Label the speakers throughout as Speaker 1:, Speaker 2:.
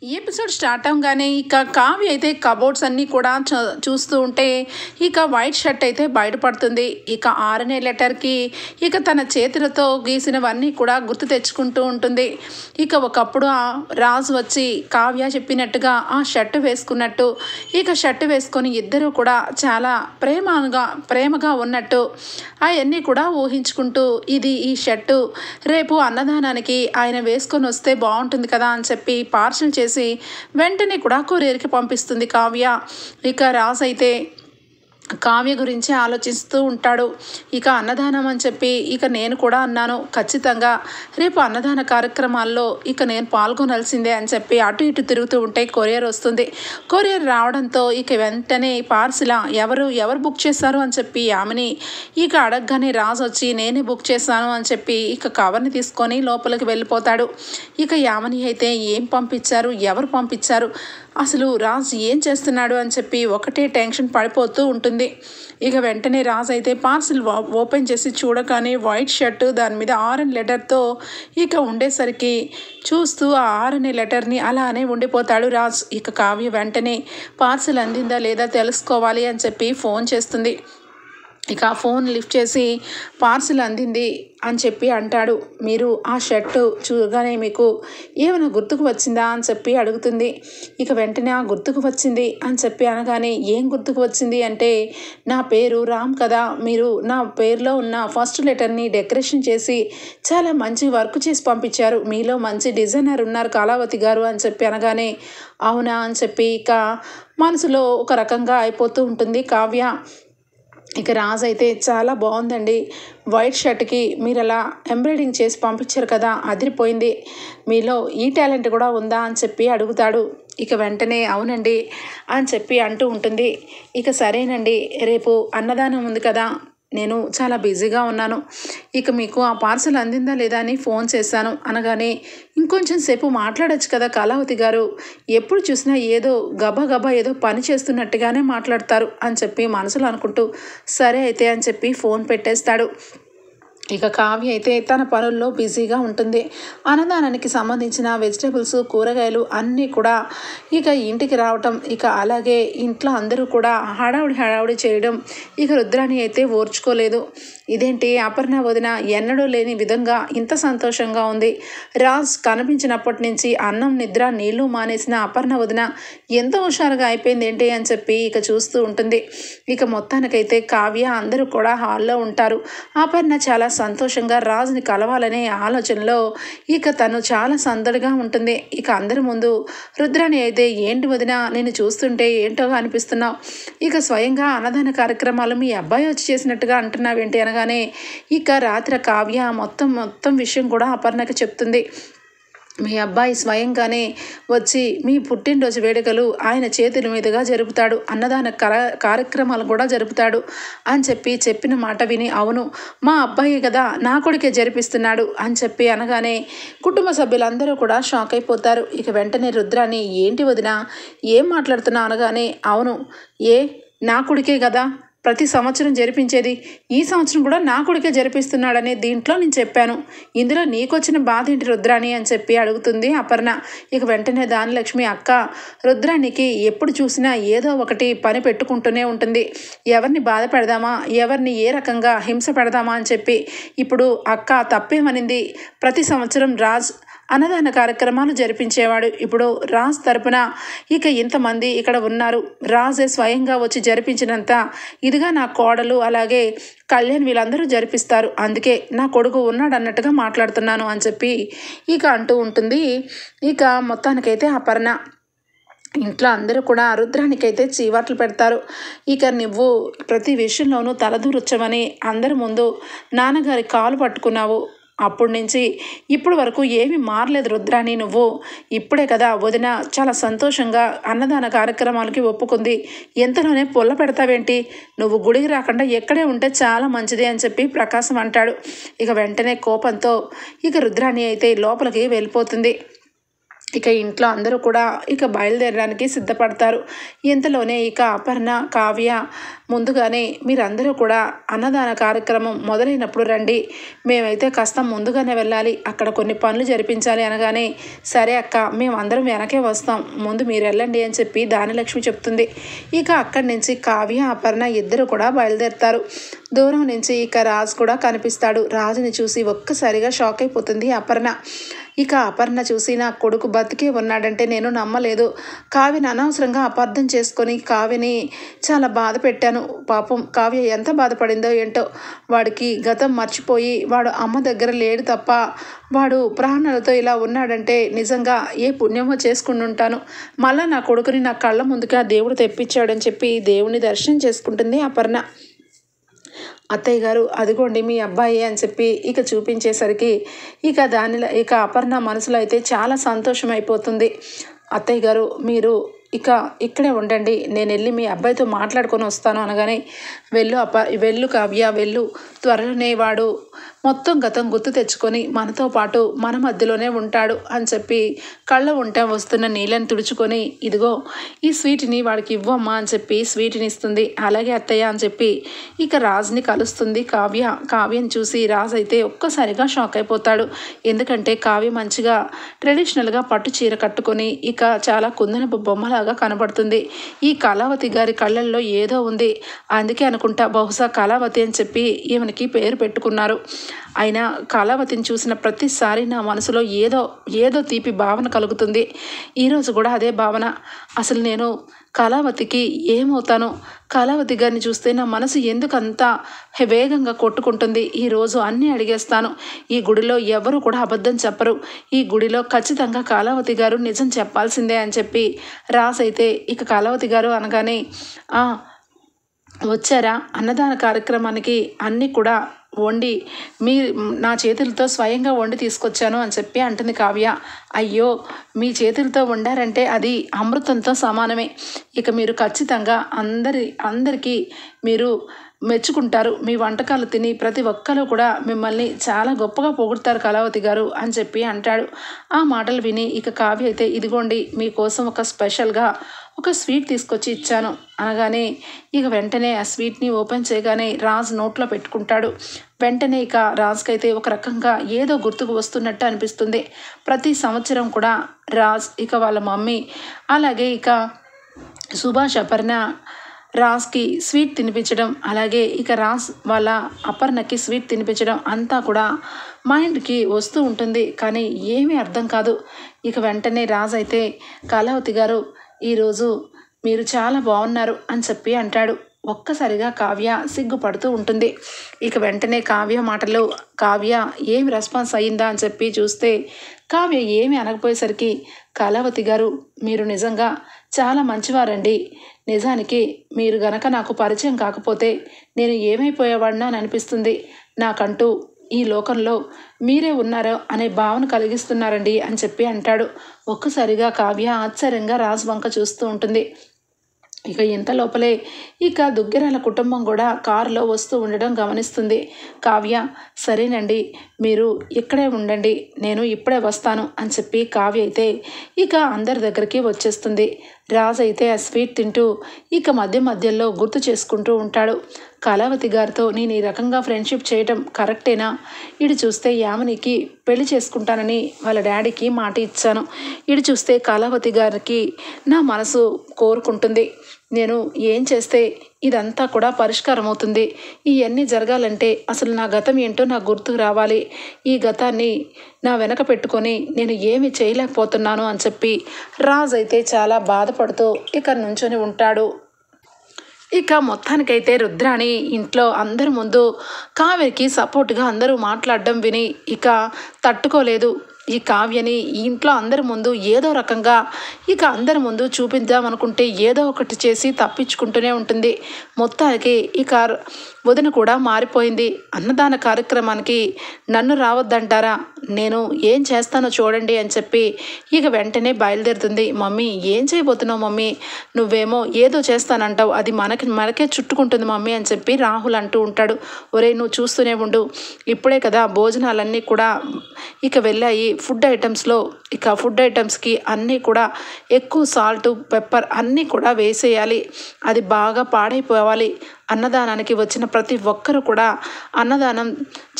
Speaker 1: ఈ episode start అవగానే ఇక కావ్య అయితే కబోర్డ్స్ అన్నీ కూడా చూస్తూ ఉంటే ఇక వైట్ షర్ట్ అయితే బయటపడుతుంది. ఇక 6నే లెటర్కి ఇక తన చేతులతో గీసినవన్నీ కూడా గుర్తు తెచ్చుకుంటూ ఉంటుంది. ఇక ఒకప్పుడు ఆ రాజు వచ్చి కావ్య చెప్పినట్టుగా ఆ షర్టు వేసుకున్నట్టు, ఇక షర్టు వేసుకొని ఇద్దరూ కూడా చాలా ప్రేమగా ఉన్నట్టు అవన్నీ కూడా ఊహించుకుంటూ ఈ షర్టు రేపు అన్నదానానికి ఆయన వేసుకొని వస్తే బాగుంటుంది కదా అని చెప్పి పార్సల్ చేసి వెంటనే కూడా కొరియర్కి పంపిస్తుంది కావ్య. ఇక రాజ్ అయితే కావ్య గురించి ఆలోచిస్తూ ఉంటాడు. ఇక అన్నదానం అని చెప్పి ఇక నేను కూడా అన్నాను, ఖచ్చితంగా రేపు అన్నదాన కార్యక్రమాల్లో ఇక నేను పాల్గొనాల్సిందే అని చెప్పి అటు ఇటు తిరుగుతూ ఉంటే కొరియర్ వస్తుంది. కొరియర్ రావడంతో ఇక వెంటనే పార్సిల్ ఎవరు బుక్ చేశారు అని చెప్పి ఆమెని ఇక అడగగానే రాజు వచ్చి నేనే బుక్ చేశాను అని చెప్పి ఇక కవర్ని తీసుకొని లోపలికి వెళ్ళిపోతాడు. ఇక యామిని అయితే ఏం పంపించారు, ఎవరు పంపించారు, అసలు రాజ్ ఏం చేస్తున్నాడు అని చెప్పి ఒకటే టెన్షన్ పడిపోతూ ఉంటుంది. ఇక వెంటనే రాజ్ అయితే పార్సిల్ ఓపెన్ చేసి చూడగానే వైట్ షర్టు దాని మీద 6 లెటర్తో ఇక ఉండేసరికి చూస్తూ ఆ 6 లెటర్ని అలానే ఉండిపోతాడు రాజ్. ఇక కావ్య వెంటనే పార్సిల్ అందిందా లేదా తెలుసుకోవాలి అని చెప్పి ఫోన్ చేస్తుంది. ఇక ఫోన్ లిఫ్ట్ చేసి పార్సిల్ అందింది అని చెప్పి అంటాడు. మీరు ఆ షర్టు చూడగానే మీకు ఏమైనా గుర్తుకు వచ్చిందా అని చెప్పి అడుగుతుంది. ఇక వెంటనే ఆ గుర్తుకు వచ్చింది అని చెప్పి అనగానే ఏం గుర్తుకు వచ్చింది అంటే, నా పేరు రామ్ కదా, మీరు నా పేరులో ఉన్న ఫస్ట్ లెటర్ని డెకరేషన్ చేసి చాలా మంచి వర్క్ చేసి పంపించారు, మీలో మంచి డిజైనర్ ఉన్నారు కళావతి గారు అని చెప్పి అనగానే అవునా అని చెప్పి ఇక మనసులో ఒక రకంగా అయిపోతూ ఉంటుంది కావ్య. ఇక రాజ్ అయితే చాలా బాగుందండి, వైట్ షర్ట్కి మీరు అలా ఎంబ్రాయిడింగ్ చేసి పంపించారు కదా అదిరిపోయింది, మీలో ఈ టాలెంట్ కూడా ఉందా అని చెప్పి అడుగుతాడు. ఇక వెంటనే అవునండి అని చెప్పి అంటూ ఉంటుంది. ఇక సరేనండి, రేపు అన్నదానం ఉంది కదా, నేను చాలా బిజీగా ఉన్నాను, ఇక మీకు ఆ పార్సల్ అందిందా లేదా అని ఫోన్ చేశాను అనగానే ఇంకొంచెం సేపు మాట్లాడచ్చు కదా కళావతి గారు, ఎప్పుడు చూసినా ఏదో గబా ఏదో పని చేస్తున్నట్టుగానే మాట్లాడతారు అని చెప్పి మనసులో అనుకుంటూ సరే అయితే అని చెప్పి ఫోన్ పెట్టేస్తాడు. ఇక కావ్య అయితే తన పనుల్లో బిజీగా ఉంటుంది. అన్నదానానికి సంబంధించిన వెజిటేబుల్స్ కూరగాయలు అన్నీ కూడా ఇక ఇంటికి రావటం, ఇక అలాగే ఇంట్లో అందరూ కూడా హడావుడి చేయడం ఇక రుద్రాణి అయితే ఓర్చుకోలేదు. ఇదేంటి అపర్ణ వదిన ఎన్నడూ లేని విధంగా ఇంత సంతోషంగా ఉంది, రాజ్ కనిపించినప్పటి నుంచి అన్నం నిద్ర నీళ్లు మానేసిన అపర్ణ వదిన ఎంతో హుషారుగా అయిపోయింది ఏంటి అని చెప్పి ఇక చూస్తూ ఉంటుంది. ఇక మొత్తానికైతే కావ్య అందరూ కూడా హాల్లో ఉంటారు. అపర్ణ చాలా సంతోషంగా రాజుని కలవాలనే ఆలోచనలో ఇక తను చాలా సందడిగా ఉంటుంది. ఇక అందరి ముందు రుద్రాణి అయితే ఏంటి వదిన నేను చూస్తుంటే ఏంటోగా అనిపిస్తున్నావు, ఇక స్వయంగా అన్నదాన కార్యక్రమాలు మీ అబ్బాయి వచ్చి చేసినట్టుగా అంటున్నావేంటి అనగానే ఇక రాత్రి కావ్య మొత్తం విషయం కూడా అపర్ణకి చెప్తుంది. మీ అబ్బాయి స్వయంగానే వచ్చి మీ పుట్టినరోజు వేడుకలు ఆయన చేతుల మీదుగా జరుపుతాడు, అన్నదాన కార్యక్రమాలు కూడా జరుపుతాడు అని చెప్పిన మాట విని అవును మా అబ్బాయి కదా నా కొడుకే జరిపిస్తున్నాడు అని చెప్పి అనగానే కుటుంబ సభ్యులందరూ కూడా షాక్ అయిపోతారు. ఇక వెంటనే రుద్రాని ఏంటి వదిన ఏం మాట్లాడుతున్నా అనగానే అవును నా కొడుకే కదా ప్రతి సంవత్సరం జరిపించేది, ఈ సంవత్సరం కూడా నా కొడుకే జరిపిస్తున్నాడనే దీంట్లో నేను చెప్పాను, ఇందులో నీకొచ్చిన బాధ ఏంటి రుద్రాణి అని చెప్పి అడుగుతుంది అపర్ణ. ఇక వెంటనే దానిలక్ష్మి అక్క రుద్రాణికి ఎప్పుడు చూసినా ఏదో ఒకటి పని పెట్టుకుంటూనే ఉంటుంది, ఎవరిని బాధ పెడదామా ఎవరిని ఏ రకంగా హింస పెడదామా అని చెప్పి ఇప్పుడు అక్క తప్పేమనింది, ప్రతి సంవత్సరం రాజ్ అన్నదాన కార్యక్రమాలు జరిపించేవాడు, ఇప్పుడు రాజ్ తరపున ఇక ఇంతమంది ఇక్కడ ఉన్నారు, రాజే స్వయంగా వచ్చి జరిపించినంత ఇదిగా నా కోడలు అలాగే కళ్యాణ్ వీళ్ళందరూ జరిపిస్తారు, అందుకే నా కొడుకు ఉన్నాడు అన్నట్టుగా మాట్లాడుతున్నాను అని చెప్పి ఇక అంటూ ఉంటుంది. ఇక మొత్తానికైతే అపర్ణ ఇంట్లో అందరూ కూడా రుద్రానికైతే చీవాట్లు పెడతారు. ఇక నువ్వు ప్రతి విషయంలోనూ తలదూరొచ్చమని అందరి ముందు నాన్నగారి కాలు పట్టుకున్నావు, అప్పటి నుంచి ఇప్పటి వరకు ఏమీ మారలేదు రుద్రాణి, నువ్వు ఇప్పుడే కదా వదిన చాలా సంతోషంగా అన్నదాన కార్యక్రమాలకి ఒప్పుకుంది, ఎంతలోనే పొల్ల పెడతావేంటి, నువ్వు గుడికి రాకుండా ఎక్కడే ఉంటే చాలా మంచిది అని చెప్పి ప్రకాశం అంటాడు. ఇక వెంటనే కోపంతో ఇక రుద్రాణి అయితే లోపలికి వెళ్ళిపోతుంది. ఇక ఇంట్లో అందరూ కూడా ఇక బయలుదేరడానికి సిద్ధపడతారు. ఇంతలోనే ఇక అపర్ణ, కావ్య ముందుగానే మీరందరూ కూడా అన్నదాన కార్యక్రమం మొదలైనప్పుడు రండి, మేమైతే కాస్త ముందుగానే వెళ్ళాలి, అక్కడ కొన్ని పనులు జరిపించాలి అనగానే సరే అక్క, మేము అందరం వెనకే వస్తాం, ముందు మీరు వెళ్ళండి అని చెప్పి దానలక్ష్మి చెప్తుంది. ఇక అక్కడి నుంచి కావ్య, అపర్ణ ఇద్దరు కూడా బయలుదేరుతారు. దూరం నుంచి ఇక రాజు కూడా కనిపిస్తాడు. రాజుని చూసి ఒక్కసారిగా షాక్ అయిపోతుంది అపర్ణ. ఇక అపర్ణ చూసి నా కొడుకు బతికే ఉన్నాడంటే నేను నమ్మలేదు. కావ్యని అనవసరంగా అపార్థం చేసుకొని కావ్యని చాలా బాధ పెట్టాను. పాపం కావ్య ఎంత బాధపడిందో ఏంటో. వాడికి గతం మర్చిపోయి వాడు అమ్మ దగ్గర లేడు తప్ప వాడు ప్రాణాలతో ఇలా ఉన్నాడంటే నిజంగా ఏ పుణ్యమో చేసుకుని ఉంటాను. మళ్ళీ నా కొడుకుని నా కళ్ళ ముందుగా దేవుడు తెప్పించాడని చెప్పి దేవుని దర్శనం చేసుకుంటుంది అపర్ణ. అత్తయ్య గారు అదిగోండి మీ అబ్బాయి అని చెప్పి ఇక చూపించేసరికి ఇక అపర్ణ మనసులో అయితే చాలా సంతోషం అయిపోతుంది. అత్తయ్య గారు మీరు ఇక్కడే ఉండండి, నేను వెళ్ళి మీ అబ్బాయితో మాట్లాడుకొని వస్తాను అనగానే వెళ్ళు కావ్య వెళ్ళు, త్వరలోనే వాడు మొత్తం గతం గుర్తు తెచ్చుకొని మనతో పాటు మన మధ్యలోనే ఉంటాడు అని చెప్పి కళ్ళ ఉంట వస్తున్న నీళ్ళని తుడుచుకొని ఇదిగో ఈ స్వీట్ని వాడికి ఇవ్వమ్మా అని చెప్పి స్వీట్ని ఇస్తుంది. అలాగే అత్తయ్య అని చెప్పి ఇక రాజుని కలుస్తుంది కావ్య. కావ్యని చూసి రాజు అయితే ఒక్కసారిగా షాక్ అయిపోతాడు. ఎందుకంటే కావ్య మంచిగా ట్రెడిషనల్గా పట్టు చీర కట్టుకొని ఇక చాలా కుందనపు బొమ్మలాగా కనబడుతుంది. ఈ కళావతి గారి కళ్ళల్లో ఏదో ఉంది, అందుకే అనుకుంటా బహుశా కళావతి అని చెప్పి ఈమెకి పేరు పెట్టుకున్నారు. అయినా కళావతిని చూసిన ప్రతిసారి నా మనసులో ఏదో తీపి భావన కలుగుతుంది. ఈరోజు కూడా అదే భావన. అసలు నేను కళావతికి ఏమవుతాను? కళావతి గారిని చూస్తే నా మనసు ఎందుకంత వేగంగా కొట్టుకుంటుంది. ఈరోజు అన్నీ అడిగేస్తాను. ఈ గుడిలో ఎవరు కూడా అబద్ధం చెప్పరు. ఈ గుడిలో ఖచ్చితంగా కళావతి గారు నిజం చెప్పాల్సిందే అని చెప్పి రాసైతే ఇక కళావతి గారు అనగానే వచ్చారా అన్నదాన కార్యక్రమానికి అన్నీ కూడా వండి నా చేతులతో స్వయంగా వండి తీసుకొచ్చాను అని చెప్పి అంటుంది కావ్య. అయ్యో మీ చేతులతో వండారంటే అది అమృతంతో సమానమే. ఇక మీరు ఖచ్చితంగా అందరికీ మీరు మెచ్చుకుంటారు. మీ వంటకాలు తిని ప్రతి ఒక్కరు కూడా మిమ్మల్ని చాలా గొప్పగా పొగుడుతారు కళావతి గారు అని చెప్పి అంటాడు. ఆ మాటలు విని ఇక కావ్య అయితే ఇదిగోండి మీకోసం ఒక స్పెషల్గా ఒక స్వీట్ తీసుకొచ్చి ఇచ్చాను అనగానే ఇక వెంటనే ఆ స్వీట్ని ఓపెన్ చేయగానే రాజు నోట్లో పెట్టుకుంటాడు. వెంటనే ఇక రాజుకైతే ఒక రకంగా ఏదో గుర్తుకు వస్తున్నట్టు అనిపిస్తుంది. ప్రతి సంవత్సరం కూడా రాజ్ ఇక వాళ్ళ మమ్మీ అలాగే ఇక సుభాష్ అపర్ణ రాజ్కి స్వీట్ తినిపించడం, అలాగే ఇక రాజ్ వాళ్ళ అపర్ణకి స్వీట్ తినిపించడం అంతా కూడా మైండ్కి వస్తూ ఉంటుంది. కానీ ఏమీ అర్థం కాదు. ఇక వెంటనే రాజ్ అయితే కళావతి గారు ఈరోజు మీరు చాలా బాగున్నారు అని చెప్పి అంటాడు. ఒక్కసారిగా కావ్య సిగ్గుపడుతూ ఉంటుంది. ఇక వెంటనే కావ్య మాటలు కావ్య ఏమి రెస్పాన్స్ అయ్యిందా అని చెప్పి చూస్తే కావ్య ఏమి అనకపోయేసరికి కళావతి గారు మీరు నిజంగా చాలా మంచివారండి. నిజానికి మీరు గనక నాకు పరిచయం కాకపోతే నేను ఏమైపోయేవాడినా అని అనిపిస్తుంది. నాకంటూ ఈ లోకంలో మీరే ఉన్నారో అనే భావన కలిగిస్తున్నారండి అని చెప్పి అంటాడు. ఒక్కసారిగా కావ్య ఆశ్చర్యంగా రాజు వంక చూస్తూ ఉంటుంది. ఇక ఇంత లోపలే ఇక దుగ్గిరాల కుటుంబం కూడా కారులో వస్తూ ఉండడం గమనిస్తుంది కావ్య. సరేనండి మీరు ఇక్కడే ఉండండి, నేను ఇప్పుడే వస్తాను అని చెప్పి కావ్య అయితే ఇక అందరి దగ్గరికి వచ్చేస్తుంది. రాజు అయితే ఆ స్వీట్ తింటూ ఇక మధ్యలో గుర్తు చేసుకుంటూ ఉంటాడు. కళావతి గారితో నేను ఈ రకంగా ఫ్రెండ్షిప్ చేయటం కరెక్టేనా? ఇటు చూస్తే యామినికి పెళ్లి చేసుకుంటానని వాళ్ళ డాడీకి మాట ఇచ్చాను. ఇటు చూస్తే కళావతి గారికి నా మనసు కోరుకుంటుంది. నేను ఏం చేస్తే ఇదంతా కూడా పరిష్కారం అవుతుంది? ఇవన్నీ జరగాలంటే అసలు నా గతం ఏంటో నాకు గుర్తుకు రావాలి. ఈ గతాన్ని నా వెనక పెట్టుకొని నేను ఏమి చేయలేకపోతున్నాను అని చెప్పి రాజు అయితే చాలా బాధపడుతూ ఇక నుంచొని ఉంటాడు. ఇక మొత్తానికైతే రుద్రాణి ఇంట్లో అందరి ముందు కావ్యకి సపోర్ట్గా అందరూ మాట్లాడడం విని ఇక తట్టుకోలేదు. ఈ కావ్యని ఈ ఇంట్లో అందరి ముందు ఏదో రకంగా ఇక అందరి ముందు చూపిద్దామనుకుంటే ఏదో ఒకటి చేసి తప్పించుకుంటూనే ఉంటుంది. మొత్తానికి ఇక వదిన కూడా మారిపోయింది. అన్నదాన కార్యక్రమానికి నన్ను రావద్దంటారా? నేను ఏం చేస్తానో చూడండి అని చెప్పి ఇక వెంటనే బయలుదేరుతుంది. మమ్మీ ఏం చేయబోతున్నావు మమ్మీ? నువ్వేమో ఏదో చేస్తానంటావు, అది మనకే చుట్టుకుంటుంది మమ్మీ అని చెప్పి రాహుల్ అంటూ ఉంటాడు. ఒరే నువ్వు చూస్తూనే ఉండు, ఇప్పుడే కదా భోజనాలన్నీ కూడా ఇక వెళ్ళాయి, ఫుడ్ ఐటమ్స్కి అన్నీ కూడా ఎక్కువ సాల్ట్ పెప్పర్ అన్నీ కూడా వేసేయాలి. అది బాగా పాడైపోవాలి. అన్నదానానికి వచ్చిన ప్రతి ఒక్కరూ కూడా అన్నదానం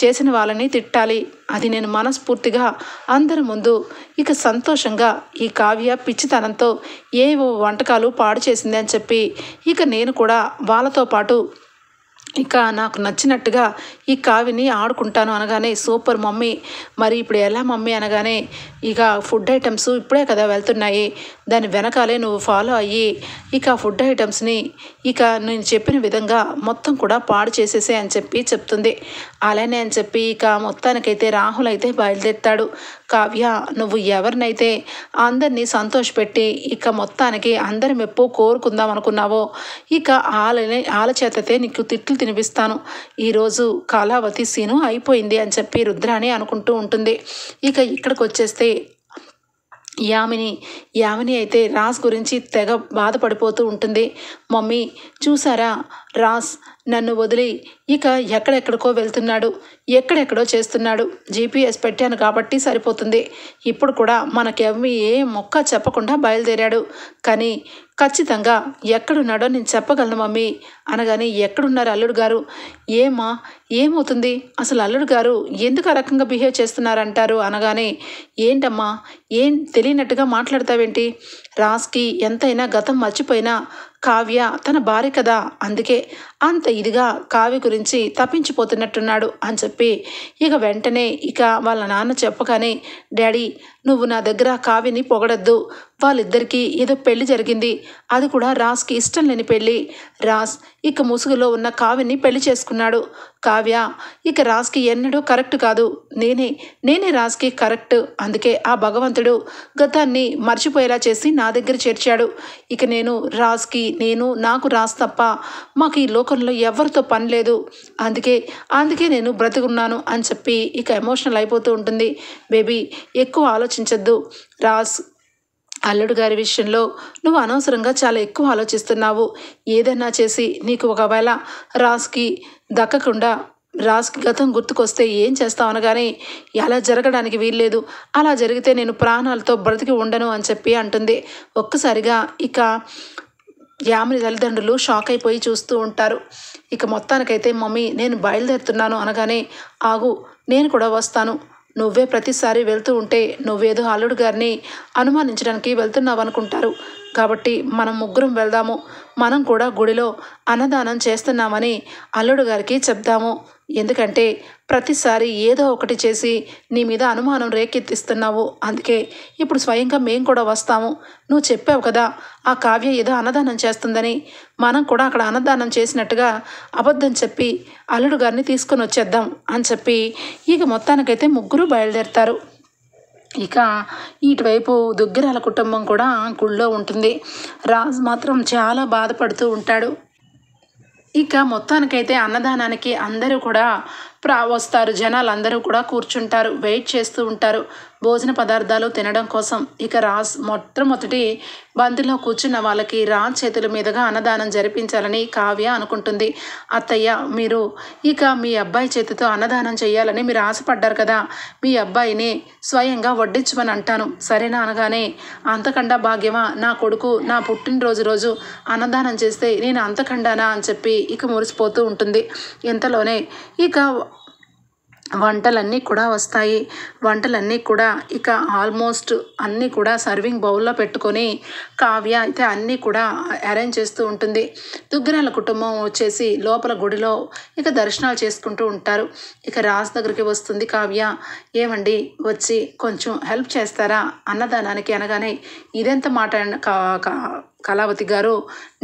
Speaker 1: చేసిన వాళ్ళని తిట్టాలి. అది నేను మనస్ఫూర్తిగా అందరి ముందు సంతోషంగా ఈ కావ్య పిచ్చితనంతో ఏవో వంటకాలు పాడు చేసింది అని చెప్పి నేను కూడా వాళ్ళతో పాటు నాకు నచ్చినట్టుగా ఈ కావ్యని ఆడుకుంటాను అనగానే, సూపర్ మమ్మీ, మరి ఇప్పుడు ఎలా మమ్మీ అనగానే, ఫుడ్ ఐటమ్స్ ఇప్పుడే కదా వెళ్తున్నాయి, దాని వెనకాలే నువ్వు ఫాలో అయ్యి ఫుడ్ ఐటమ్స్ని నేను చెప్పిన విధంగా మొత్తం కూడా పాడు చేసేసే అని చెప్పి చెప్తుంది. అలానే అని చెప్పి మొత్తానికైతే రాహుల్ అయితే బయలుదేరుతాడు. కావ్య, నువ్వు ఎవరినైతే అందరినీ సంతోషపెట్టి మొత్తానికి అందరి మెప్పు కోరుకుందాం అనుకున్నావో ఆల చేతతే నీకు తిట్లు తినిపిస్తాను. ఈరోజు కళావతి సీను అయిపోయింది అని చెప్పి రుద్రాణి అనుకుంటూ ఉంటుంది. ఇక్కడికి వచ్చేస్తే యామిని అయితే రాజ్ గురించి తెగ బాధపడిపోతూ ఉంటుంది. మమ్మీ చూసారా, రాజ్ నన్ను వదిలి ఎక్కడెక్కడికో వెళ్తున్నాడు, ఎక్కడెక్కడో చేస్తున్నాడు. GPS పెట్టాను కాబట్టి సరిపోతుంది. ఇప్పుడు కూడా మనకేమి ఏ మొక్క చెప్పకుండా బయలుదేరాడు. కానీ ఖచ్చితంగా ఎక్కడున్నాడో నేను చెప్పగలను మమ్మీ అనగానే, ఎక్కడున్నారు అల్లుడు గారు? ఏమవుతుంది అసలు? అల్లుడు గారు ఎందుకు ఆ రకంగా బిహేవ్ చేస్తున్నారంటారు అనగానే, ఏంటమ్మా, ఏం తెలియనట్టుగా మాట్లాడతావేంటి? రాజ్కి ఎంతైనా గతం మర్చిపోయినా కావ్య తన భార్య కదా, అందుకే అంత ఇదిగా కావ్య గురించి తప్పించిపోతున్నట్టున్నాడు అని చెప్పి వెంటనే వాళ్ళ నాన్న చెప్పగానే, డాడీ నువ్వు నా దగ్గర కావ్యని పొగడద్దు. వాళ్ళిద్దరికీ ఏదో పెళ్లి జరిగింది, అది కూడా రాజ్కి ఇష్టం లేని పెళ్ళి. రాజ్ ముసుగులో ఉన్న కావ్యని పెళ్లి చేసుకున్నాడు. కావ్య రాజ్కి ఎన్నడూ కరెక్ట్ కాదు. నేనే రాజ్కి కరెక్ట్. అందుకే ఆ భగవంతుడు గతాన్ని మర్చిపోయేలా చేసి నా దగ్గర చేర్చాడు. నాకు రాజ్ తప్ప మాకు ఈ లోకంలో ఎవరితో పని లేదు. అందుకే నేను బ్రతుకున్నాను అని చెప్పి ఎమోషనల్ అయిపోతూ ఉంటుంది. బేబీ ఎక్కువ ఆలోచించద్దు. రాజ్ అల్లుడు గారి విషయంలో నువ్వు అనవసరంగా చాలా ఎక్కువ ఆలోచిస్తున్నావు. ఏదైనా చేసి నీకు ఒకవేళ రాజ్కి దక్కకుండా రాజ్కి గతం గుర్తుకొస్తే ఏం చేస్తావు అనగానే, అలా జరగడానికి వీల్లేదు. అలా జరిగితే నేను ప్రాణాలతో బ్రతికి ఉండను అని చెప్పి అంటుంది. ఒక్కసారిగా యామిని తల్లిదండ్రులు షాక్ అయిపోయి చూస్తూ ఉంటారు. మొత్తానికైతే మమ్మీ నేను బయలుదేరుతున్నాను అనగానే, ఆగు, నేను కూడా వస్తాను. నువ్వే ప్రతిసారి వెళ్తూ ఉంటే నువ్వేదో అల్లుడు గారిని అనుమానించడానికి వెళ్తున్నావు అనుకుంటారు. కాబట్టి మనం ముగ్గురం వెళ్దాము. మనం కూడా గుడిలో అన్నదానం చేస్తున్నామని అల్లుడు గారికి చెప్దాము. ఎందుకంటే ప్రతిసారి ఏదో ఒకటి చేసి నీ మీద అనుమానం రేకెత్తిస్తున్నావు. అందుకే ఇప్పుడు స్వయంగా మేము కూడా వస్తాము. నువ్వు చెప్పావు కదా ఆ కావ్య ఏదో అన్నదానం చేస్తుందని, మనం కూడా అక్కడ అన్నదానం చేసినట్టుగా అబద్ధం చెప్పి అల్లుడు గారిని తీసుకొని వచ్చేద్దాం అని చెప్పి మొత్తానికైతే ముగ్గురు బయలుదేరుతారు. ఇటువైపు దుగ్గిరాల కుటుంబం కూడా గుళ్ళో ఉంటుంది. రాజ్ మాత్రం చాలా బాధపడుతూ ఉంటాడు. మొత్తానికైతే అన్నదానానికి అందరూ కూడా వస్తారు. జనాలు అందరూ కూడా కూర్చుంటారు, వెయిట్ చేస్తూ ఉంటారు భోజన పదార్థాలు తినడం కోసం. రాజ్ మొట్టమొదటి బంతిలో కూర్చున్న వాళ్ళకి రాజ్ చేతుల మీదుగా అన్నదానం జరిపించాలని కావ్య అనుకుంటుంది. అత్తయ్య, మీరు మీ అబ్బాయి చేతితో అన్నదానం చేయాలని మీరు ఆశపడ్డారు కదా, మీ అబ్బాయిని స్వయంగా వడ్డించమని అంటాను, సరేనా అనగానే, అంతకండా భాగ్యమా, నా కొడుకు నా పుట్టినరోజు రోజు అన్నదానం చేస్తే నేను అంతకండానా అని చెప్పి మురిసిపోతూ ఉంటుంది. ఇంతలోనే వంటలన్నీ కూడా వస్తాయి. వంటలన్నీ కూడా ఆల్మోస్ట్ అన్నీ కూడా సర్వింగ్ బౌల్లో పెట్టుకొని కావ్య అయితే అన్నీ కూడా అరేంజ్ చేస్తూ ఉంటుంది. దుగ్గిరాల కుటుంబం వచ్చేసి లోపల గుడిలో దర్శనాలు చేసుకుంటూ ఉంటారు. రాజ్ దగ్గరికి వస్తుంది కావ్య. ఏమండి, వచ్చి కొంచెం హెల్ప్ చేస్తారా అన్నదానానికి అనగానే, ఇదెంత మాట కళావతి గారు,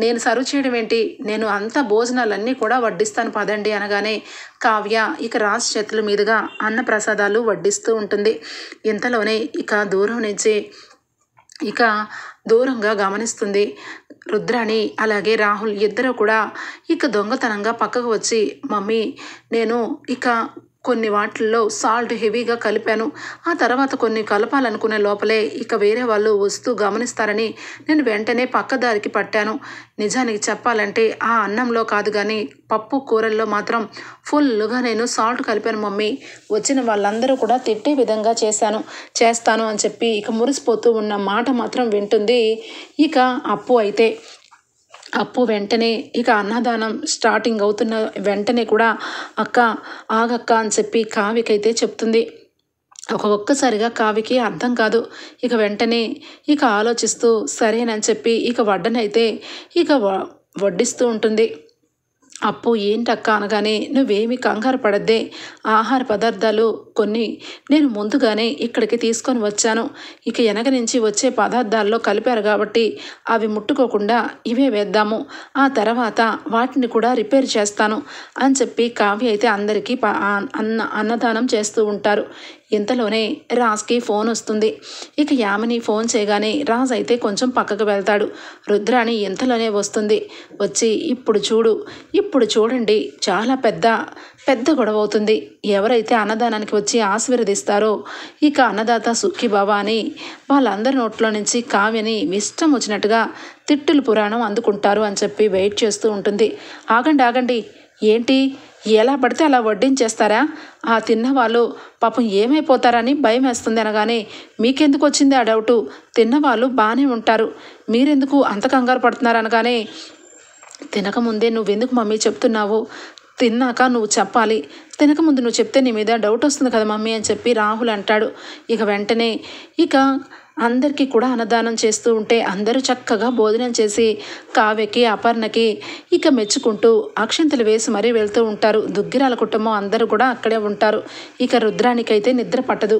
Speaker 1: నేను సర్వ్ చేయడం ఏంటి, నేను అంత భోజనాలన్నీ కూడా వడ్డిస్తాను పదండి అనగానే, కావ్య రాజ్ చేతుల మీదుగా అన్న ప్రసాదాలు వడ్డిస్తూ ఉంటుంది. ఇంతలోనే దూరం నుంచి దూరంగా గమనిస్తుంది రుద్రాణి అలాగే రాహుల్ ఇద్దరు కూడా దొంగతనంగా పక్కకు వచ్చి, మమ్మీ నేను కొన్ని వాటిల్లో సాల్ట్ హెవీగా కలిపాను. ఆ తర్వాత కొన్ని కలపాలనుకునే లోపలే ఇక వేరే వాళ్ళు వస్తూ గమనిస్తారని నేను వెంటనే పక్కదారికి పట్టాను. నిజానికి చెప్పాలంటే ఆ అన్నంలో కాదు కానీ పప్పు కూరల్లో మాత్రం ఫుల్గా నేను సాల్ట్ కలిపాను మమ్మీ. వచ్చిన వాళ్ళందరూ కూడా తిట్టే విధంగా చేస్తాను అని చెప్పి ఇక మురిసిపోతూ ఉన్న మాట మాత్రం వింటుంది ఇక అప్పు వెంటనే ఇక అన్నదానం స్టార్టింగ్ అవుతున్న వెంటనే కూడా అక్క ఆగక్క అని చెప్పి కావ్యకైతే చెప్తుంది. ఒక్కసారిగా కావ్యకి అర్థం కాదు. ఇక వెంటనే ఇక ఆలోచిస్తూ సరేనని చెప్పి ఇక వడ్డనైతే ఇక వడ్డిస్తూ ఉంటుంది. అప్పు ఏంటక్క అనగానే నువ్వేమి కంగారు పడద్దే, ఆహార పదార్థాలు కొన్ని నేను ముందుగానే ఇక్కడికి తీసుకొని వచ్చాను. ఇక వెనక నుంచి వచ్చే పదార్థాల్లో కలిపారు కాబట్టి అవి ముట్టుకోకుండా ఇవే వేద్దాము, ఆ తర్వాత వాటిని కూడా రిపేర్ చేస్తాను అని చెప్పి కావ్య అయితే అందరికీ అన్నదానం చేస్తూ ఉంటారు. ఇంతలోనే రాజ్కి ఫోన్ వస్తుంది. ఇక యామిని ఫోన్ చేయగానే రాజ్ అయితే కొంచెం పక్కకు వెళ్తాడు. రుద్రాణి ఇంతలోనే వస్తుంది. వచ్చి ఇప్పుడు చూడండి చాలా పెద్ద గొడవ అవుతుంది. ఎవరైతే అన్నదానానికి వచ్చి ఆశీర్వదిస్తారో ఇక అన్నదాత సుఖీభవ అని వాళ్ళందరి నోట్లో నుంచి కావ్యని ఇష్టం వచ్చినట్టుగా తిట్టుల పురాణం అందుకుంటారు అని చెప్పి వెయిట్ చేస్తూ ఉంటుంది. ఆగండి ఏంటి ఎలా పడితే అలా వడ్డించేస్తారా? ఆ తిన్నవాళ్ళు పాపం ఏమైపోతారని భయం వేస్తుంది అనగానే మీకెందుకు వచ్చింది ఆ డౌటు? తిన్నవాళ్ళు బాగానే ఉంటారు, మీరెందుకు అంత కంగారు పడుతున్నారు అనగానే తినకముందే నువ్వెందుకు మమ్మీ చెప్తున్నావు? తిన్నాక నువ్వు చెప్పాలి, తినకముందు నువ్వు చెప్తే నీ మీద డౌట్ వస్తుంది కదా మమ్మీ అని చెప్పి రాహుల్ అంటాడు. ఇక వెంటనే ఇక అందరికీ కూడా అన్నదానం చేస్తూ ఉంటే అందరూ చక్కగా భోజనం చేసి కావ్యకి అపర్ణకి ఇక మెచ్చుకుంటూ అక్షంతలు వేసి మరీ వెళ్తూ ఉంటారు. దుగ్గిరాల కుటుంబం అందరూ కూడా అక్కడే ఉంటారు. ఇక రుద్రానికైతే నిద్ర పట్టదు.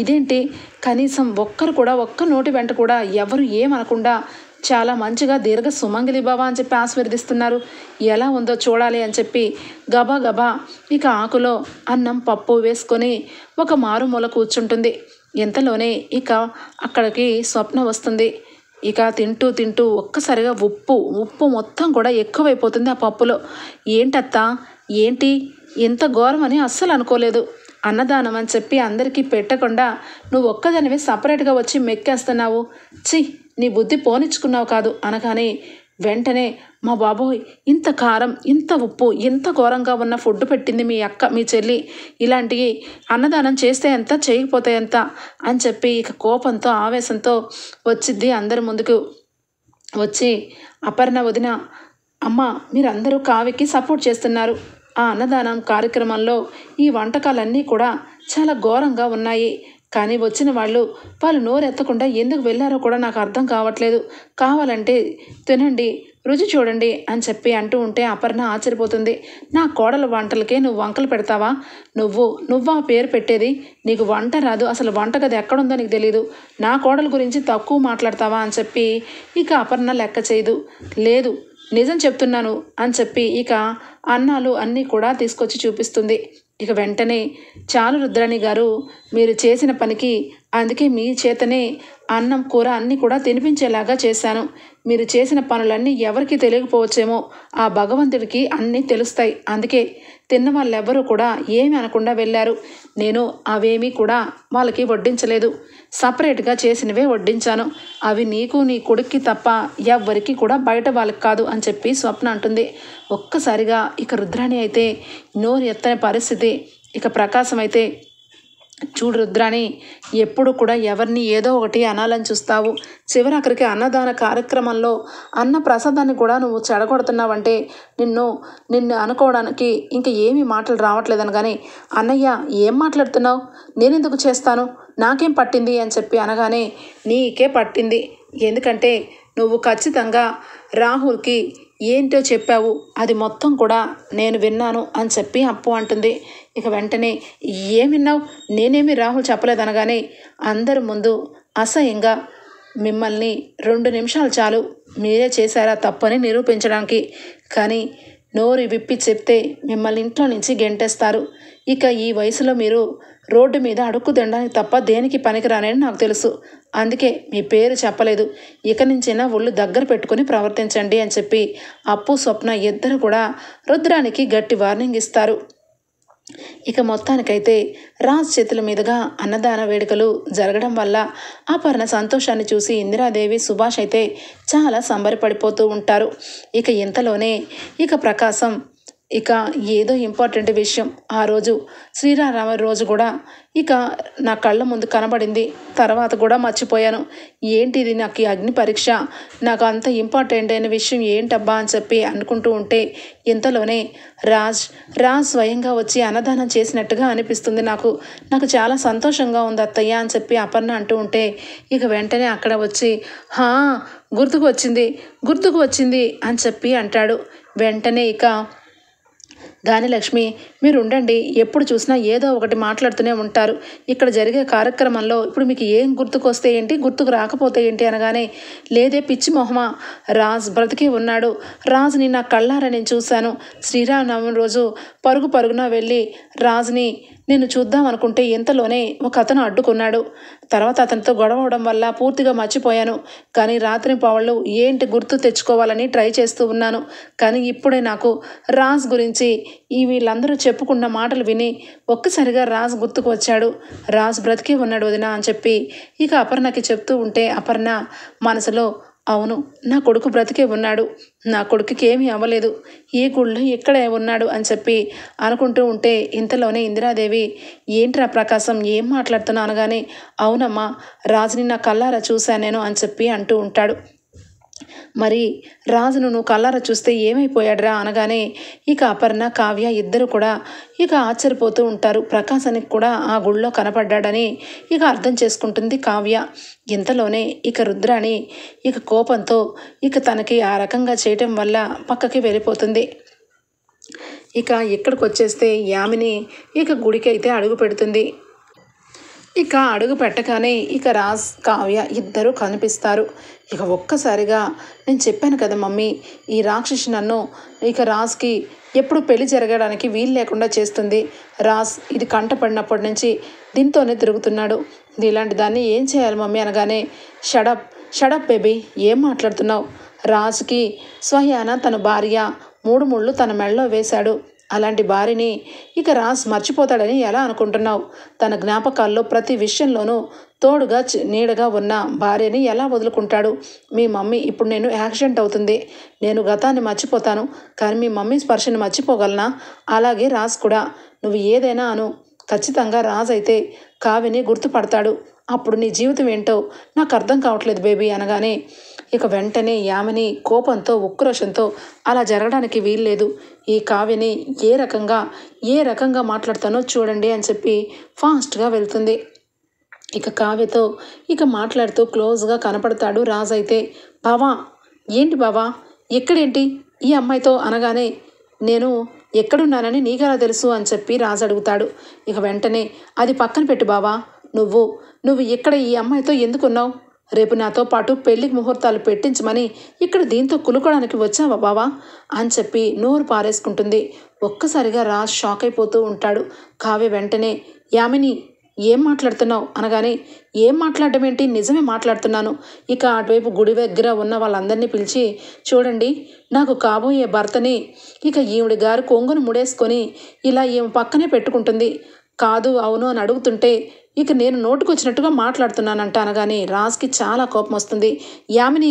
Speaker 1: ఇదేంటి కనీసం ఒక్క నోటి వెంట కూడా ఎవరు ఏమనకుండా చాలా మంచిగా దీర్ఘ సుమంగళి భవ అని చెప్పి ఆశీర్వదిస్తున్నారు, ఎలా ఉందో చూడాలి అని చెప్పి గబా ఇక ఆకులో అన్నం పప్పు వేసుకొని ఒక మారుమూల కూర్చుంటుంది. ఇంతలోనే ఇక అక్కడికి స్వప్న వస్తుంది. ఇక తింటూ ఒక్కసారిగా ఉప్పు మొత్తం కూడా ఎక్కువైపోతుంది ఆ పప్పులో. ఏంటి ఇంత ఘోరం అని అస్సలు అనుకోలేదు. అన్నదానం అని చెప్పి అందరికీ పెట్టకుండా నువ్వు ఒక్కదానివే సపరేట్గా వచ్చి మెక్కేస్తున్నావు. నీ బుద్ధి పోనిచ్చుకున్నావు కాదు అనగానే వెంటనే మా బాబోయ్ ఇంత కారం ఇంత ఉప్పు ఇంత ఘోరంగా ఉన్న ఫుడ్ పెట్టింది మీ చెల్లి, ఇలాంటివి అన్నదానం చేస్తే ఎంత చేయకపోతే ఎంత అని చెప్పి ఇక కోపంతో ఆవేశంతో వచ్చిద్ది అందరి ముందుకు. వచ్చి అపర్ణ వదిన అమ్మ మీరందరూ కావ్యకి సపోర్ట్ చేస్తున్నారు. ఆ అన్నదానం కార్యక్రమంలో ఈ వంటకాలన్నీ కూడా చాలా ఘోరంగా ఉన్నాయి. కానీ వచ్చిన వాళ్ళు నోరెత్తకుండా ఎందుకు వెళ్ళారో కూడా నాకు అర్థం కావట్లేదు. కావాలంటే తినండి, రుచి చూడండి అని చెప్పి అంటూ ఉంటే అపర్ణ ఆశ్చర్యపోతుంది. నా కోడల వంటలకే నువ్వు వంకలు పెడతావా? నువ్వా పేరు పెట్టేది? నీకు వంట రాదు, అసలు వంటగది ఎక్కడుందో నీకు తెలీదు. నా కోడల గురించి తక్కువ మాట్లాడతావా అని చెప్పి ఇక అపర్ణ లెక్క చేయదు. లేదు నిజం చెప్తున్నాను అని చెప్పి ఇక అన్నాలు అన్నీ కూడా తీసుకొచ్చి చూపిస్తుంది. ఇక వెంటనే చాలు రుద్రాణి గారు, మీరు చేసిన పనికి అందుకే మీ చేతనే అన్నం కూర అన్నీ కూడా తినిపించేలాగా చేశాను. మీరు చేసిన పనులన్నీ ఎవరికి తెలియకపోవచ్చేమో, ఆ భగవంతుడికి అన్నీ తెలుస్తాయి. అందుకే తిన్న వాళ్ళెవ్వరూ కూడా ఏమి అనకుండా వెళ్ళారు. నేను అవేమీ కూడా వాళ్ళకి వడ్డించలేదు, సపరేట్గా చేసినవే వడ్డించాను. అవి నీకు నీ కొడుక్కి తప్ప ఎవ్వరికి కూడా బయట వాళ్ళకి కాదు అని చెప్పి స్వప్న అంటుంది. ఒక్కసారిగా ఇక రుద్రాణి అయితే నోరు ఎత్తని పరిస్థితి. ఇక ప్రకాశం అయితే చూడు రుద్రాణి, ఎప్పుడు కూడా ఎవరిని ఏదో ఒకటి అనాలని చూస్తావు. చివరికి అన్నదాన కార్యక్రమంలో అన్న ప్రసాదాన్ని కూడా నువ్వు చెడగొడుతున్నావంటే నిన్ను అనుకోవడానికి ఇంకా ఏమీ మాటలు రావట్లేదని. కానీ అన్నయ్య ఏం మాట్లాడుతున్నావు? నేనెందుకు చేస్తాను, నాకేం పట్టింది అని చెప్పి అనగానే నీకే పట్టింది. ఎందుకంటే నువ్వు ఖచ్చితంగా రాహుల్కి ఏంటో చెప్పావు, అది మొత్తం కూడా నేను విన్నాను అని చెప్పి అప్పు అంటుంది. ఇక వెంటనే ఏం విన్నావు? నేనేమి రాహుల్ చెప్పలేదనగానే అందరి ముందు అసహ్యంగా మిమ్మల్ని 2 నిమిషాలు చాలు మీరే చేశారా తప్పని నిరూపించడానికి, కానీ నోరు విప్పి చెప్తే మిమ్మల్ని ఇంట్లో నుంచి గెంటేస్తారు. ఇక ఈ వయసులో మీరు రోడ్డు మీద అడుక్కు తినడానికి తప్ప దేనికి పనికిరానని నాకు తెలుసు. అందుకే మీ పేరు చెప్పలేదు. ఇక నుంచైనా ఒళ్ళు దగ్గర పెట్టుకుని ప్రవర్తించండి అని చెప్పి అప్పు స్వప్న ఇద్దరు కూడా రుద్రానికి గట్టి వార్నింగ్ ఇస్తారు. ఇక మొత్తానికైతే రాజ్ చేతుల మీదుగా అన్నదాన వేడుకలు జరగడం వల్ల అపర్ణ సంతోషాన్ని చూసి ఇందిరాదేవి సుభాష్ అయితే చాలా సంబరపడిపోతూ ఉంటారు. ఇక ఇంతలోనే ఇక ప్రకాశం ఇక ఏదో ఇంపార్టెంట్ విషయం ఆ రోజు శ్రీరామ రోజు కూడా ఇక నా కళ్ళ ముందు కనబడింది, తర్వాత కూడా మర్చిపోయాను. ఏంటిది నాకు ఈ అగ్ని పరీక్ష, నాకు అంత ఇంపార్టెంట్ అయిన విషయం ఏంటబ్బా అని చెప్పి అనుకుంటూ ఉంటే ఇంతలోనే రాజ్ స్వయంగా వచ్చి అన్నదానం చేసినట్టుగా అనిపిస్తుంది. నాకు చాలా సంతోషంగా ఉంది అత్తయ్య అని చెప్పి అపర్ణ అంటూ ఉంటే ఇక వెంటనే అక్కడ వచ్చి గుర్తుకు వచ్చింది అని చెప్పి అంటాడు. వెంటనే ఇక దానిలక్ష్మి, మీరు ఉండండి, ఎప్పుడు చూసినా ఏదో ఒకటి మాట్లాడుతూనే ఉంటారు. ఇక్కడ జరిగే కార్యక్రమంలో ఇప్పుడు మీకు ఏం గుర్తుకొస్తే ఏంటి, గుర్తుకు రాకపోతే ఏంటి అనగానే, లేదే పిచ్చి మొహమా, రాజ్ బ్రతికే ఉన్నాడు. రాజుని నా కళ్ళారా నేను చూశాను. శ్రీరామనవమి రోజు పరుగున వెళ్ళి రాజుని నేను చూద్దాం అనుకుంటే ఇంతలోనే ఒక అతను అడ్డుకున్నాడు. తర్వాత అతనితో గొడవ అవడం వల్ల పూర్తిగా మర్చిపోయాను. కానీ రాత్రి పవళ్ళు ఏంటి గుర్తు తెచ్చుకోవాలని ట్రై చేస్తూ ఉన్నాను. కానీ ఇప్పుడే నాకు రాజ్ గురించి వీళ్ళందరూ చెప్పుకున్న మాటలు విని ఒక్కసారిగా రాజ్ గుర్తుకు వచ్చాడు. రాజ్ బ్రతికే ఉన్నాడు వదినా అని చెప్పి ఇక అపర్ణకి చెప్తూ ఉంటే అపర్ణ మనసులో, అవును, నా కొడుకు బ్రతికే ఉన్నాడు, నా కొడుకుకి ఏమీ అవ్వలేదు, ఏ గుళ్ళో ఎక్కడే ఉన్నాడు అని చెప్పి అనుకుంటూ ఉంటే ఇంతలోనే ఇందిరాదేవి, ఏంట్రా ప్రకాశం ఏం మాట్లాడుతున్నా అనగానే, అవునమ్మా, రాజుని నా కళ్ళారా చూశాను నేను అని చెప్పి అంటూ ఉంటాడు. మరి రాజును నువ్వు కళ్ళారా చూస్తే ఏమైపోయాడురా అనగానే ఇక అపర్ణ కావ్య ఇద్దరు కూడా ఇక ఆశ్చర్యపోతూ ఉంటారు. ప్రకాశానికి కూడా ఆ గుళ్ళో కనపడ్డాడని ఇక అర్థం చేసుకుంటుంది కావ్య. ఇంతలోనే ఇక రుద్రాణి ఇక కోపంతో ఇక తనకి ఆ రకంగా చేయటం వల్ల పక్కకి వెళ్ళిపోతుంది. ఇక ఇక్కడికి వచ్చేస్తే యామిని ఇక గుడికి అయితే అడుగు పెడుతుంది. ఇక అడుగు పెట్టగానే ఇక రాజ్ కావ్య ఇద్దరు కనిపిస్తారు. ఇక ఒక్కసారిగా, నేను చెప్పాను కదా మమ్మీ, ఈ రాక్షసి నన్ను ఇక రాజ్కి ఎప్పుడు పెళ్లి జరగడానికి వీలు లేకుండా చేస్తుంది. రాజ్ ఇది కంటపడినప్పటి నుంచి దీంతోనే తిరుగుతున్నాడు. ఇలాంటి దాన్ని ఏం చేయాలి మమ్మీ అనగానే, షడప్ బేబీ, ఏం మాట్లాడుతున్నావు? రాజ్కి స్వయాన తన భార్య 3 ముళ్ళు తన మెడలో వేశాడు. అలాంటి భార్యని ఇక రాజ్ మర్చిపోతాడని ఎలా అనుకుంటున్నావు? తన జ్ఞాపకాల్లో ప్రతి విషయంలోనూ తోడుగా నీడగా ఉన్న భార్యని ఎలా వదులుకుంటాడు? మీ మమ్మీ ఇప్పుడు నేను యాక్సిడెంట్ అవుతుంది, నేను గతాన్ని మర్చిపోతాను, కానీ మీ మమ్మీ స్పర్శను మర్చిపోగలనా? అలాగే రాజ్ కూడా. నువ్వు ఏదైనా అను, ఖచ్చితంగా రాజ్ అయితే కావ్యని గుర్తుపడతాడు. అప్పుడు నీ జీవితం ఏంటో నాకు అర్థం కావట్లేదు బేబీ అనగానే ఇక వెంటనే యామిని కోపంతో ఉక్రోషంతో, అలా జరగడానికి వీల్లేదు, ఈ కావ్యని ఏ రకంగా మాట్లాడతానో చూడండి అని చెప్పి ఫాస్ట్గా వెళ్తుంది. ఇక కావ్యతో ఇక మాట్లాడుతూ క్లోజ్గా కనపడతాడు రాజ్ అయితే. బావా, ఏంటి బావా, ఎక్కడేంటి ఈ అమ్మాయితో అనగానే, నేను ఎక్కడున్నానని నీకెలా తెలుసు అని చెప్పి రాజు అడుగుతాడు. ఇక వెంటనే, అది పక్కన పెట్టు బావా, నువ్వు ఇక్కడ ఈ అమ్మాయితో ఎందుకున్నావు? రేపు నాతో పాటు పెళ్లికి ముహూర్తాలు పెట్టించమని ఇక్కడ దీంతో కులుకోవడానికి వచ్చావా బావా అని చెప్పి నోరు పారేసుకుంటుంది. ఒక్కసారిగా రాజ్ షాక్ అయిపోతూ ఉంటాడు. కావ్య వెంటనే, యామిని, ఏం మాట్లాడుతున్నావు అనగానే, ఏం మాట్లాడడం ఏంటి, నిజమే మాట్లాడుతున్నాను. ఇక అటువైపు గుడి దగ్గర ఉన్న వాళ్ళందరినీ పిలిచి, చూడండి, నాకు కాబోయే భర్తని ఇక ఈవిడ గారు కొంగును ముడేసుకొని ఇలా ఈమె పక్కనే పెట్టుకుంటుంది. కాదు అవును అని అడుగుతుంటే ఇక నేను నోటుకొచ్చినట్టుగా మాట్లాడుతున్నానంట అనగానే రాజ్కి చాలా కోపం వస్తుంది. యామిని,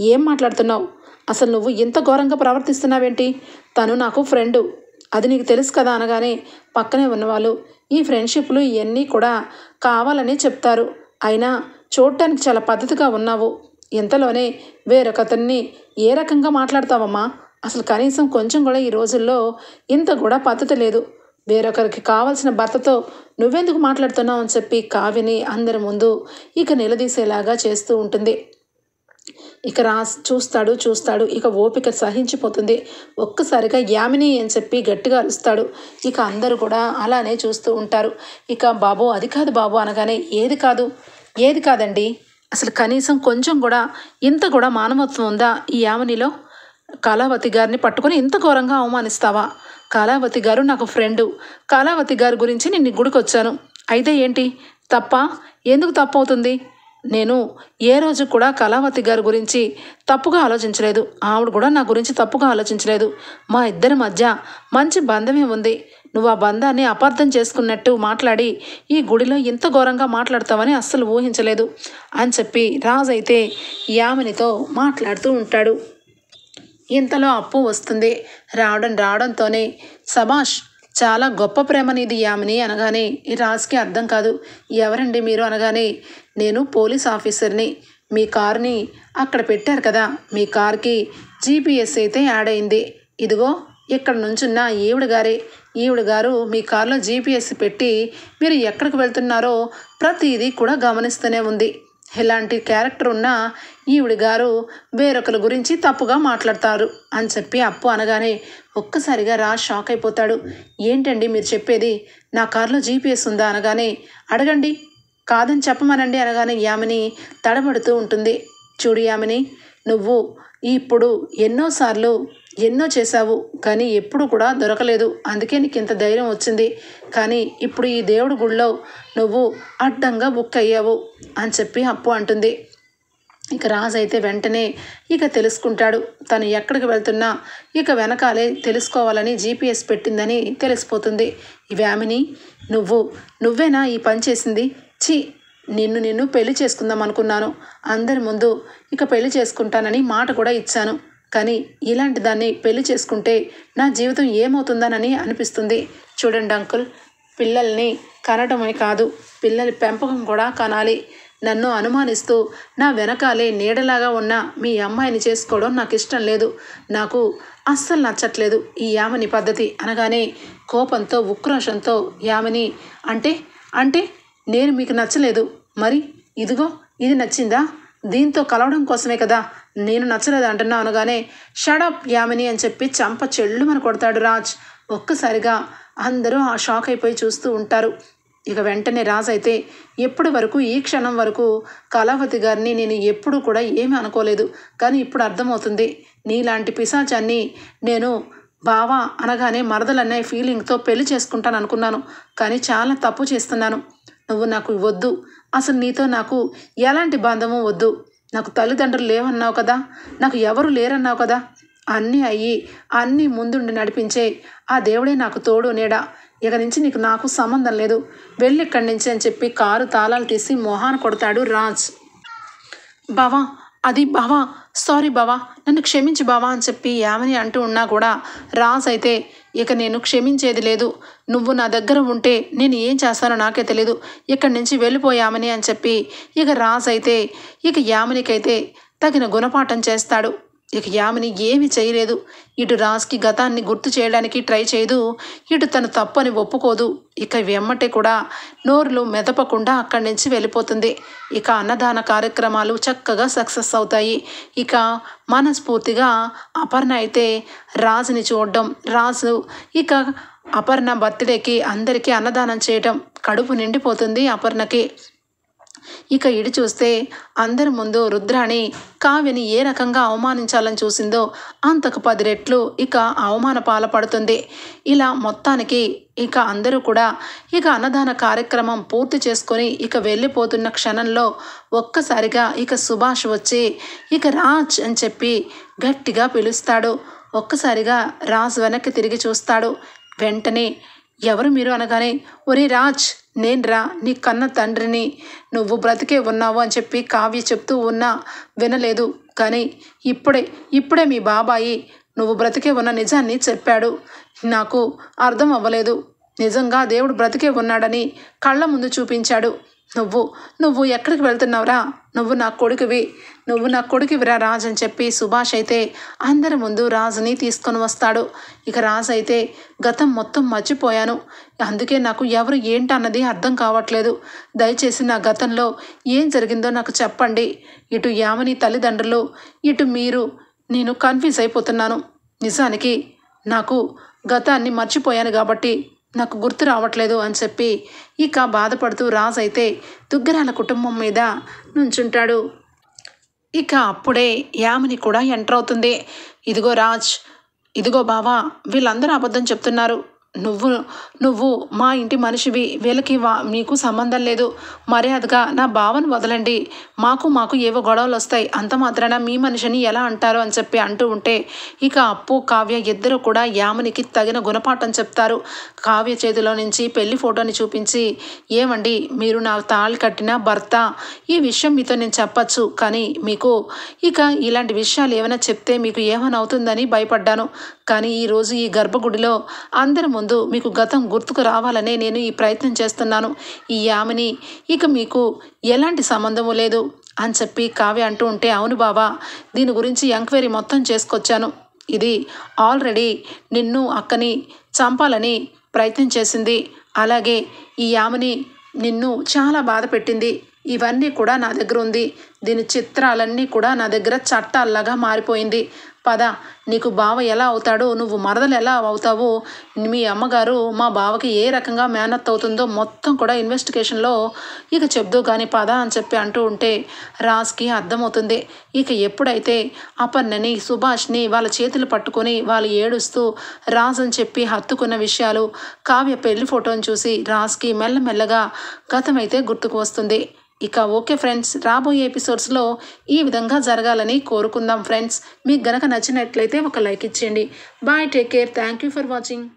Speaker 1: ఏం మాట్లాడుతున్నావు? అసలు నువ్వు ఇంత ఘోరంగా ప్రవర్తిస్తున్నావేంటి? తను నాకు ఫ్రెండు, అది నీకు తెలుసు కదా అనగానే పక్కనే ఉన్నవాళ్ళు, ఈ ఫ్రెండ్షిప్లు ఇవన్నీ కూడా కావాలని చెప్తారు, అయినా చూడటానికి చాలా పద్ధతిగా ఉన్నావు. ఇంతలోనే వేరొకతన్ని ఏ రకంగా మాట్లాడతావమ్మా? అసలు కనీసం కొంచెం కూడా ఈ రోజుల్లో ఇంత కూడా పద్ధతి లేదు. వేరొకరికి కావాల్సిన భర్తతో నువ్వెందుకు మాట్లాడుతున్నావు అని చెప్పి కావ్యని అందరి ముందు ఇక నిలదీసేలాగా చేస్తూ ఉంటుంది. ఇక రాజ్ చూస్తాడు, ఇక ఓపిక సహించిపోతుంది. ఒక్కసారిగా యామిని అని చెప్పి గట్టిగా అరుస్తాడు. ఇక అందరూ కూడా అలానే చూస్తూ ఉంటారు. ఇక బాబు, అది కాదు బాబు అనగానే, ఏది కాదండి, అసలు కనీసం కొంచెం కూడా ఇంత కూడా మానవత్వం ఉందా ఈ యామినిలో? కళావతి గారిని పట్టుకొని ఇంత ఘోరంగా అవమానిస్తావా? కళావతి గారు నాకు ఫ్రెండు, కళావతి గారి గురించి నేను గుడికి వచ్చాను, అయితే ఏంటి తప్ప? ఎందుకు తప్పు అవుతుంది? నేను ఏ రోజు కూడా కళావతి గారి గురించి తప్పుగా ఆలోచించలేదు. ఆవిడ కూడా నా గురించి తప్పుగా ఆలోచించలేదు. మా ఇద్దరి మధ్య మంచి బంధమే ఉంది. నువ్వు ఆ బంధాన్ని అపార్థం చేసుకున్నట్టు మాట్లాడి ఈ గుడిలో ఇంత ఘోరంగా మాట్లాడతావని అస్సలు ఊహించలేదు అని చెప్పి రాజు అయితే యామినితో మాట్లాడుతూ ఉంటాడు. ఇంతలో అప్పు వస్తుంది. రావడంతోనే సబాష్, చాలా గొప్ప ప్రేమ నీది యామిని అనగానే ఈ రాజుకి అర్థం కాదు. ఎవరండి మీరు అనగానే, నేను పోలీస్ ఆఫీసర్ని. మీ కారుని అక్కడ పెట్టారు కదా, మీ కార్కి జీపీఎస్ అయితే యాడ్ అయింది. ఇదిగో ఇక్కడ నుంచున్న ఈవిడ గారు మీ కారులో జీపీఎస్ పెట్టి మీరు ఎక్కడికి వెళ్తున్నారో ప్రతిదీ కూడా గమనిస్తూనే ఉంది. ఇలాంటి క్యారెక్టర్ ఉన్న ఈవిడ గారు వేరొకరి గురించి తప్పుగా మాట్లాడతారు అని చెప్పి అప్పు అనగానే ఒక్కసారిగా రాజ్ షాక్ అయిపోతాడు. ఏంటండి మీరు చెప్పేది? నా కారులో జీపీఎస్ ఉందా అనగానే, అడగండి, కాదని చెప్పమనండి అనగానే యామిని తడబడుతూ ఉంటుంది. చూడు యామిని, నువ్వు ఇప్పుడు ఎన్నోసార్లు ఎన్నో చేశావు, కానీ ఎప్పుడు కూడా దొరకలేదు. అందుకే నీకు ఇంత ధైర్యం వచ్చింది. కానీ ఇప్పుడు ఈ దేవుడి గుళ్ళో నువ్వు అడ్డంగా బుక్ అయ్యావు అని చెప్పి అప్పు అంటుంది. ఇక రాజు అయితే వెంటనే ఇక తెలుసుకుంటాడు. తను ఎక్కడికి వెళ్తున్నా ఇక వెనకాలే తెలుసుకోవాలని జీపీఎస్ పెట్టిందని తెలిసిపోతుంది. యామిని, నువ్వేనా ఈ పని చేసింది? నిన్ను పెళ్లి చేసుకుందాం అనుకున్నాను. అందరి ముందు ఇక పెళ్లి చేసుకుంటానని మాట కూడా ఇచ్చాను. కానీ ఇలాంటి దాన్ని పెళ్లి చేసుకుంటే నా జీవితం ఏమవుతుందనని అనిపిస్తుంది. చూడండి అంకుల్, పిల్లల్ని కనటమే కాదు, పిల్లల పెంపకం కూడా కనాలి. నన్ను అనుమానిస్తూ నా వెనకాలే నీడలాగా ఉన్న మీ అమ్మాయిని చేసుకోవడం నాకు ఇష్టం లేదు. నాకు అస్సలు నచ్చట్లేదు ఈ యామిని పద్ధతి అనగానే కోపంతో ఉక్రోషంతో యామిని, అంటే నేను మీకు నచ్చలేదు, మరి ఇదిగో ఇది నచ్చిందా? దీంతో కలవడం కోసమే కదా నేను నచ్చలేదు అంటున్నా అనగానే, షడప్ యామిని అని చెప్పి చంప చెల్లుమని కొడతాడు రాజ్. ఒక్కసారిగా అందరూ ఆ షాక్ అయిపోయి చూస్తూ ఉంటారు. ఇక వెంటనే రాజు అయితే ఎప్పటి వరకు ఈ క్షణం వరకు కళావతి గారిని నేను ఎప్పుడూ కూడా ఏమీ అనుకోలేదు. కానీ ఇప్పుడు అర్థమవుతుంది, నీలాంటి పిశాచాన్ని నేను బావా అనగానే మరదలనే ఫీలింగ్తో పెళ్లి చేసుకుంటాను అనుకున్నాను. కానీ చాలా తప్పు చేస్తున్నాను. నువ్వు నాకు వద్దు, అసలు నీతో నాకు ఎలాంటి బంధము వద్దు. నాకు తల్లిదండ్రులు లేవన్నావు కదా, నాకు ఎవరు లేరన్నావు కదా, అన్నీ అయ్యి అన్నీ ముందుండి నడిపించే ఆ దేవుడే నాకు తోడు నీడ. ఇక నుంచి నాకు సంబంధం లేదు, వెళ్ళి ఇక్కడి నుంచి అని చెప్పి కారు తాళాలు తీసి మొహాన కొడతాడు రాజ్. బావా సారీ బావా, నన్ను క్షమించి బావా అని చెప్పి యామిని అంటూ ఉన్నా కూడా రాజ్ అయితే ఇక నేను క్షమించేది లేదు. నువ్వు నా దగ్గర ఉంటే నేను ఏం చేస్తానో నాకే తెలీదు. ఇక్కడి నుంచి వెళ్ళిపోయామని అని చెప్పి ఇక రాజ్ అయితే ఇక యామినికైతే తగిన గుణపాఠం చేస్తాడు. ఇక యామిని ఏమీ చేయలేదు. ఇటు రాజ్కి గతాన్ని గుర్తు చేయడానికి ట్రై చేయదు, ఇటు తను తప్పని ఒప్పుకోదు. ఇక వెమ్మటే కూడా నోరులు మెదపకుండా అక్కడి నుంచి వెళ్ళిపోతుంది. ఇక అన్నదాన కార్యక్రమాలు చక్కగా సక్సెస్ అవుతాయి. ఇక మనస్ఫూర్తిగా అపర్ణ అయితే రాజుని చూడడం, రాజు ఇక అపర్ణ బర్త్డేకి అందరికీ అన్నదానం చేయటం, కడుపు నిండిపోతుంది అపర్ణకి. ఇక ఇడి చూస్తే అందరి ముందు రుద్రాణి కావ్యని ఏ రకంగా అవమానించాలని చూసిందో అంతకు 10 రెట్లు ఇక అవమాన పాలపడుతుంది. ఇలా మొత్తానికి ఇక అందరూ కూడా ఇక అన్నదాన కార్యక్రమం పూర్తి చేసుకొని ఇక వెళ్ళిపోతున్న క్షణంలో ఒక్కసారిగా ఇక సుభాష్ వచ్చి ఇక రాజ్ అని చెప్పి గట్టిగా పిలుస్తాడు. ఒక్కసారిగా రాజ్ వెనక్కి తిరిగి చూస్తాడు. వెంటనే ఎవరు మీరు అనగానే, ఒరే రాజ్, నేనురా నీ కన్న తండ్రిని, నువ్వు బ్రతికే ఉన్నావు అని చెప్పి కావ్య చెప్తూ ఉన్నా వినలేదు. కానీ ఇప్పుడే మీ బాబాయి నువ్వు బ్రతికే ఉన్న నిజాన్ని చెప్పాడు. నాకు అర్థం అవ్వలేదు. నిజంగా దేవుడు బ్రతికే ఉన్నాడని కళ్ళ ముందు చూపించాడు. నువ్వు ఎక్కడికి వెళ్తున్నావురా? నువ్వు నా కొడుకువిరా రాజ్ అని చెప్పి సుభాష్ అయితే అందరి ముందు రాజుని తీసుకొని వస్తాడు. ఇక రాజు అయితే గతం మొత్తం మర్చిపోయాను, అందుకే నాకు ఎవరు ఏంటన్నది అర్థం కావట్లేదు. దయచేసి నా గతంలో ఏం జరిగిందో నాకు చెప్పండి. ఇటు యామిని తల్లిదండ్రులు, ఇటు మీరు, నేను కన్ఫ్యూజ్ అయిపోతున్నాను. నిజానికి నాకు గతాన్ని మర్చిపోయాను కాబట్టి నాకు గుర్తు రావట్లేదు అని చెప్పి ఇక బాధపడుతూ రాజు అయితే దుగ్గరాల కుటుంబం మీద నుంచుంటాడు. ఇక అప్పుడే యామిని కూడా ఎంటర్ అవుతుంది. ఇదిగో రాజ్, ఇదిగో బావా, వీళ్ళందరూ అబద్ధం చెప్తున్నారు. నువ్వు నువ్వు మా ఇంటి మనిషివి, వీళ్ళకి మీకు సంబంధం లేదు, మర్యాదగా నా బావను వదలండి, మాకు ఏవో గొడవలు వస్తాయి, అంత మాత్రాన మీ మనిషిని ఎలా అంటారు అని చెప్పి అంటూ ఉంటే ఇక అప్పు కావ్య ఇద్దరు కూడా యామినికి తగిన గుణపాఠం చెప్తారు. కావ్య చేతిలో నుంచి పెళ్లి ఫోటోని చూపించి, ఏమండి మీరు నా తాళి కట్టిన భర్త, ఈ విషయం మీతో నేను చెప్పచ్చు, కానీ మీకు ఇక ఇలాంటి విషయాలు ఏమైనా చెప్తే మీకు ఏమైనా అవుతుందని భయపడ్డాను, కానీ ఈరోజు ఈ గర్భగుడిలో అందరి ముందు మీకు గతం గుర్తుకు రావాలనే నేను ఈ ప్రయత్నం చేస్తున్నాను. ఈ యామిని ఇక మీకు ఎలాంటి సంబంధము లేదు అని చెప్పి కావ్య అంటూ ఉంటే, అవును బావా, దీని గురించి ఎంక్వైరీ మొత్తం చేసుకొచ్చాను, ఇది ఆల్రెడీ నిన్ను అక్కని చంపాలని ప్రయత్నం చేసింది, అలాగే ఈ యామిని నిన్ను చాలా బాధ పెట్టింది, ఇవన్నీ కూడా నా దగ్గర ఉంది, దీని చిత్రాలన్నీ కూడా నా దగ్గర చట్టాల్లాగా మారిపోయింది, పద, నీకు బావ ఎలా అవుతాడో, నువ్వు మరదలు ఎలా అవుతావో, మీ అమ్మగారు మా బావకి ఏ రకంగా మేనత్ అవుతుందో మొత్తం కూడా ఇన్వెస్టిగేషన్లో ఇక చెప్దు కానీ పద అని చెప్పి అంటూ ఉంటే రాజ్కి అర్థమవుతుంది. ఇక ఎప్పుడైతే అపర్ణని సుభాష్ని వాళ్ళ చేతులు పట్టుకొని వాళ్ళు ఏడుస్తూ రాజ్ అని చెప్పి హత్తుకున్న విషయాలు, కావ్య పెళ్లి ఫోటోని చూసి రాజ్కి మెల్లమెల్లగా గతమైతే గుర్తుకు వస్తుంది. ఇక ఓకే ఫ్రెండ్స్, రాబోయే ఎపిసోడ్స్లో ఈ విధంగా జరగాలని కోరుకుందాం ఫ్రెండ్స్. మీకు గనక నచ్చినట్లయితే ఒక లైక్ ఇచ్చేయండి. Bye, take care, thank you for watching.